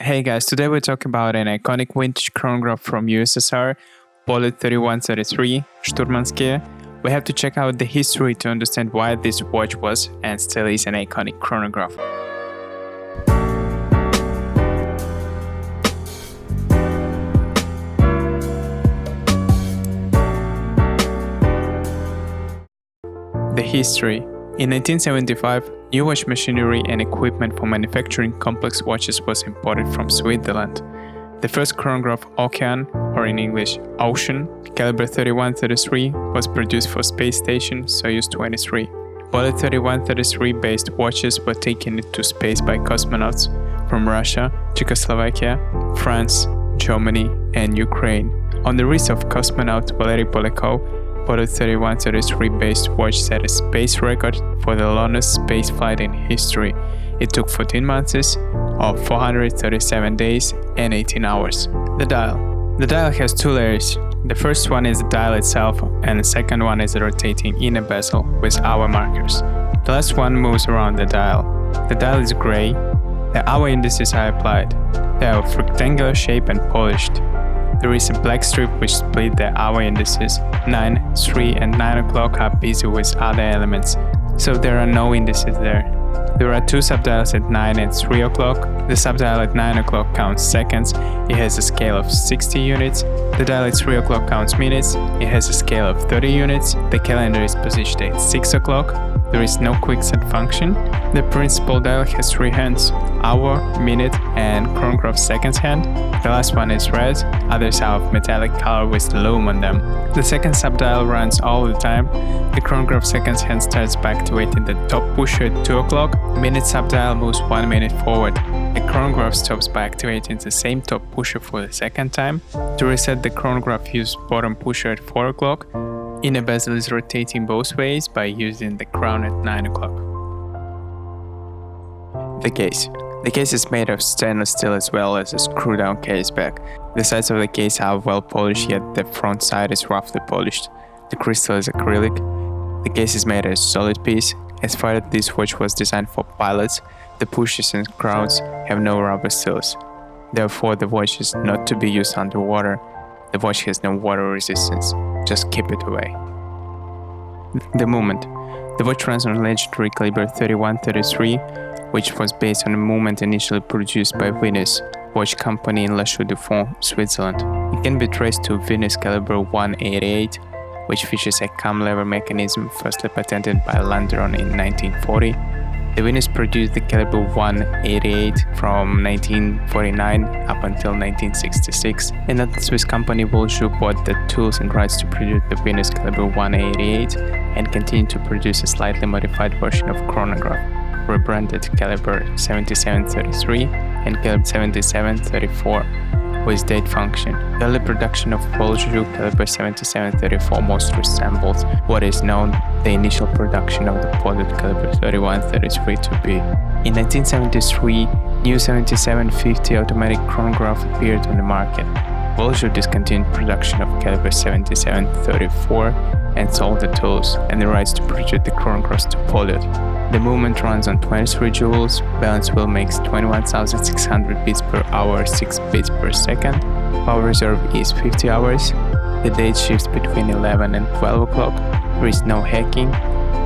Hey guys, today we're talking about an iconic vintage chronograph from USSR, Poljot 3133, Shturmanskie. We have to check out the history to understand why this watch was and still is an iconic chronograph. The history. In 1975, new watch machinery and equipment for manufacturing complex watches was imported from Switzerland. The first chronograph Ocean, or in English Ocean, caliber 3133 was produced for space station Soyuz 23. Poljot 3133 based watches were taken into space by cosmonauts from Russia, Czechoslovakia, France, Germany and Ukraine. On the wrist of cosmonaut Valery Poljot, Poljot 3133 based watch set a space record for the longest space flight in history. It took 14 months of 437 days and 18 hours. The dial. The dial has two layers. The first one is the dial itself and the second one is a rotating inner bezel with hour markers. The last one moves around the dial. The dial is gray. The hour indices are applied. They are of rectangular shape and polished. There is a black strip which split the hour indices. 9, 3 and 9 o'clock are busy with other elements, so there are no indices there. There are two subdials at 9 and 3 o'clock. The subdial at 9 o'clock counts seconds, it has a scale of 60 units. The dial at 3 o'clock counts minutes, it has a scale of 30 units. The calendar is positioned at 6 o'clock. There is no quickset function. The principal dial has three hands, hour, minute and chronograph seconds hand. The last one is red, others are of metallic color with lume on them. The second subdial runs all the time. The chronograph seconds hand starts by activating the top pusher at 2 o'clock. Minute subdial moves 1 minute forward. The chronograph stops by activating the same top pusher for the second time. To reset the chronograph, use bottom pusher at 4 o'clock. Inner bezel is rotating both ways by using the crown at 9 o'clock. The case. The case is made of stainless steel as well as a screw-down case back. The sides of the case are well polished, yet the front side is roughly polished. The crystal is acrylic. The case is made as a solid piece. As far as this watch was designed for pilots, the pushers and crowns have no rubber seals. Therefore, the watch is not to be used underwater. The watch has no water resistance. Just keep it away. The movement. The watch runs on legendary caliber 3133, which was based on a movement initially produced by Venus watch company in La Chaux-de-Fonds, Switzerland. It can be traced to Venus caliber 188, which features a cam lever mechanism firstly patented by Landron in 1940. The Venus produced the caliber 188 from 1949 up until 1966. Another Swiss company, Poljot, bought the tools and rights to produce the Venus caliber 188 and continued to produce a slightly modified version of chronograph, rebranded caliber 7733 and caliber 7734 with date function. The early production of Poljot caliber 7734 most resembles what is known the initial production of the Poljot caliber 3133 to be. In 1973, new 7750 automatic chronograph appeared on the market. Poljot discontinued production of caliber 7734 and sold the tools and the rights to produce the chronographs to Poljot. The movement runs on 23 joules, balance wheel makes 21,600 beats per hour, 6 beats per second, power reserve is 50 hours, the date shifts between 11 and 12 o'clock, there is no hacking,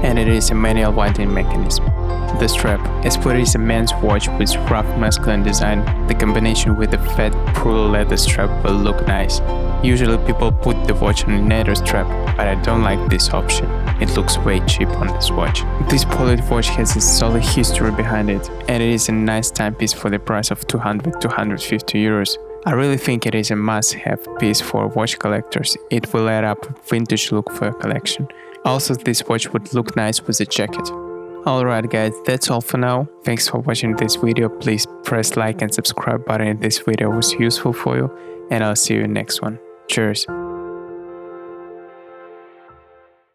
and it is a manual winding mechanism. The strap. As for it is a men's watch with rough masculine design, the combination with a fat pearl leather strap will look nice. Usually people put the watch on a nether strap, but I don't like this option. It looks way cheap on this watch. This Poljot watch has a solid history behind it, and it is a nice timepiece for the price of 200–250 euros. I really think it is a must-have piece for watch collectors. It will add up a vintage look for a collection. Also, this watch would look nice with a jacket. Alright guys, that's all for now. Thanks for watching this video. Please press like and subscribe button if this video was useful for you, and I'll see you in the next one. Cheers!